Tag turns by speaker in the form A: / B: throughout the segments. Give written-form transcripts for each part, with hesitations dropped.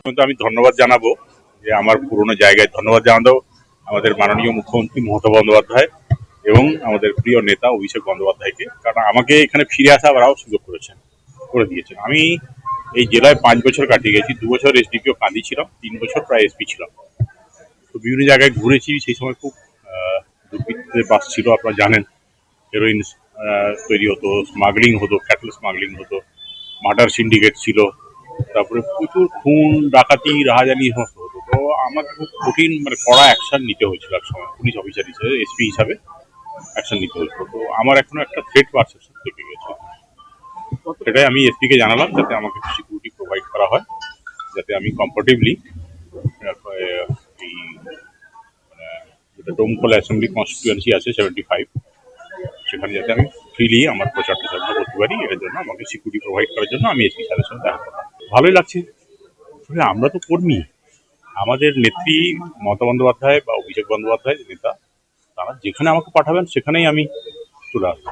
A: কিন্তু আমি ধন্যবাদ জানাবো যে আমার পুরনো জায়গায় ধন্যবাদ জানাবো আমাদের মাননীয় মুখ্যমন্ত্রী মমতা বন্দ্যোপাধ্যায় এবং আমাদের প্রিয় নেতা অভিষেক বন্দ্যোপাধ্যায়কে, কারণ আমাকে এখানে ফিরে আসা আরও সুযোগ করে দিয়েছেন। আমি এই জেলায় 5 বছর কাটিয়ে গেছি। 2 বছর এসডিপিও কাঁদি ছিলাম, 3 বছর প্রায় এসপি ছিলাম। তো বিভিন্ন জায়গায় ঘুরেছি। সেই সময় খুব দুর্বৃত্তের বাস ছিল, আপনারা জানেন। হেরোইন তৈরি হতো, স্মাগলিং হতো, ক্যাটল স্মাগলিং হতো, মার্ডার সিন্ডিকেট ছিল, তারপরে প্রচুর খুন ডাকাতি রাহাজানি সমস্ত হতো। তো আমাকে খুব কঠিন কড়া অ্যাকশন নিতে হয়েছিল এক সময়, পুলিশ অফিসার হিসেবে, এসপি হিসাবে অ্যাকশন নিতে হয়েছিল। তো আমার এখনো একটা থ্রেট পারসেপশন থেকে গেছে। সেটাই আমি এসপিকে জানালাম, যাতে আমাকে সিকিউরিটি প্রোভাইড করা হয়, যাতে আমি কমফোর্টেবলি এই যেটা ডোমকল অ্যাসেম্বলি কনস্টিটুয়েন্সি আছে 75, সেখানে যাতে আমি ফ্রিলি আমার প্রচার প্রচারণা করতে পারি। এর জন্য আমাকে সিকিউরিটি প্রোভাইড করার জন্য আমি এসপি স্যারের সঙ্গে দেখা করলাম। ভালোই লাগছে। আমরা তো কর্মী, আমাদের নেত্রী মমতা বন্দ্যোপাধ্যায় বা অভিষেক বন্দ্যোপাধ্যায় নেতা, তারা যেখানে আমাকে পাঠাবেন সেখানেই আমি চলে আসবো।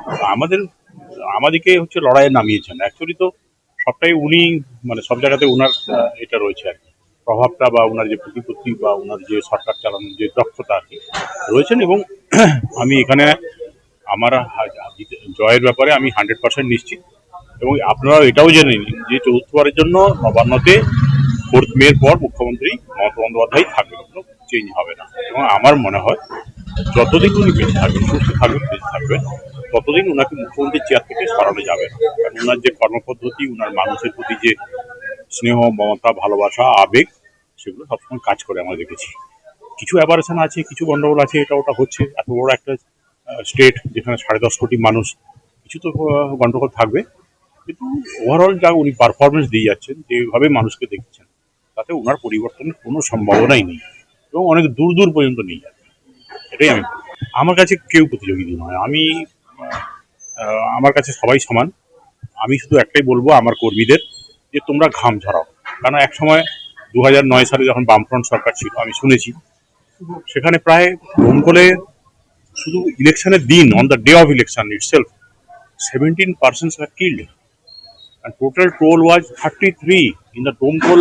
A: আমাদেরকে হচ্ছে লড়াইয়ে নামিয়েছেন। অ্যাকচুয়ালি তো সবটাই উনি সব জায়গাতে উনার এটা রয়েছে আর কি, প্রভাবটা বা উনার যে প্রতিপত্তি বা উনার যে সরকার চালানোর যে দক্ষতা আর কি রয়েছেন। এবং আমি এখানে আমার জয়ের ব্যাপারে আমি 100% নিশ্চিত। এবং আপনারা এটাও জেনে নিন যে চতুর্থবারের জন্য নবান্নতে 4 মের পর মুখ্যমন্ত্রী মমতা বন্দ্যোপাধ্যায় থাকবে, কোনো চেঞ্জ হবে না। এবং আমার মনে হয় যতদিন উনি বেঁচে থাকবেন, সুস্থ থাকবেন, বেঁচে থাকবেন, ততদিন ওনাকে মুখ্যমন্ত্রীর চেয়ার থেকে সরানো যাবে না। কারণ ওনার যে কর্মপদ্ধতি, ওনার মানুষের প্রতি যে স্নেহ, মমতা, ভালোবাসা, আবেগ, সেগুলো সবসময় কাজ করে আমরা দেখেছি। কিছু অ্যাবারেশন আছে, কিছু গন্ডগোল আছে, এটা ওটা হচ্ছে। এত বড় একটা স্টেট যেখানে 10.5 কোটি মানুষ, কিছু তো গন্ডগোল থাকবে। কিন্তু ওভারঅল যা উনি পারফরমেন্স দিয়ে যাচ্ছেন, যেভাবে মানুষকে দেখছেন, তাতে ওনার পরিবর্তনের কোনো সম্ভাবনাই নেই এবং অনেক দূর দূর পর্যন্ত নিয়ে যাবে। এটাই আমি বলবো। আমার কাছে কেউ প্রতিযোগী নয়। আমার কাছে সবাই সমান। আমি শুধু একটাই বলবো আমার কর্মীদের, যে তোমরা ঘাম ঝরাও। কারণ এক সময় 2009 সালে যখন বামফ্রন্ট সরকার ছিল, আমি শুনেছি সেখানে প্রায় ডোমকলে শুধু ইলেকশনের দিন, on the day of election itself 17 persons were killed and total toll was 33 in the Domkol,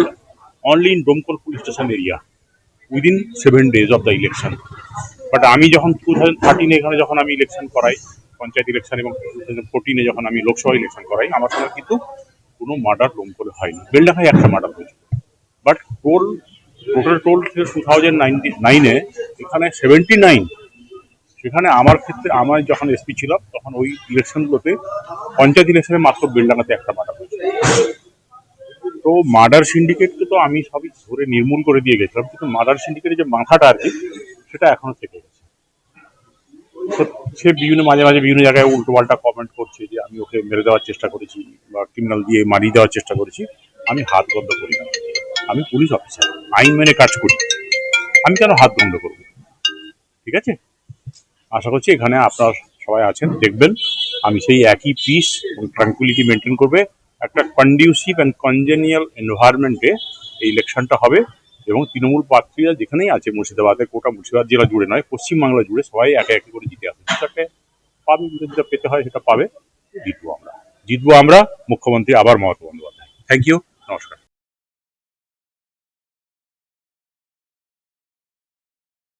A: only in Domkol police station area within 7 days of the election. But আমি যখন 2013 এখানে যখন আমি ইলেকশন করাই, পঞ্চায়েত ইলেকশন, এবং 2014 যখন আমি লোকসভা ইলেকশন করাই, আমার সময় কিন্তু কোনো মার্ডার ডোমকলে হয়নি। বেলডাঙ্গায় একটা মার্ডার হয়েছিল। বাট টোটাল টোল 2009 এখানে 79। সেখানে আমার ক্ষেত্রে, আমার যখন এসপি ছিলাম তখন ওই ইলেকশনগুলোতে, পঞ্চায়েত ইলেকশনে মাত্র বেলডাঙ্গাতে একটা মার্ডার হয়েছিল। তো মার্ডার সিন্ডিকেটকে তো আমি সবই ধরে নির্মূল করে দিয়ে গেছিলাম, কিন্তু মার্ডার সিন্ডিকেটের যে মাথাটা আর কি, সেটা এখনো থেকে গেছে। সে মাঝে মাঝে বিভিন্ন জায়গায় উল্টো পাল্টা কমেন্ট করছে যে আমি ওকে মেরে দেওয়ার চেষ্টা করেছি বা ক্রিমিনাল দিয়ে মারিয়ে দেওয়ার চেষ্টা করেছি। আমি হাত বন্ধ করি না। আমি পুলিশ অফিসার, আইন মেনে কাজ করি। আমি কেন হাত বন্ধ করবো? ঠিক আছে, আশা করছি এখানে আপনারা সবাই আছেন, দেখবেন আমি সেই একই পিস এবং ট্রাঙ্কুইলিটি মেনটেন করবে। একটা কন্ডিউসিভ অ্যান্ড কনজেনিয়াল এনভায়রনমেন্টে এই ইলেকশনটা হবে। এবং তৃণমূল প্রার্থীরা যেখানেই আছে, মুর্শিদাবাদে, গোটা মুর্শিদাবাদ জেলা জুড়ে নয়, পশ্চিমবাংলা জুড়ে সবাই একে একে করে জিতে আসবে। সেটাকে পাবে, যেটা পেতে হয় সেটা পাবে। জিতবো আমরা, মুখ্যমন্ত্রী আবার মমতা বন্দ্যোপাধ্যায়। থ্যাংক ইউ, নমস্কার।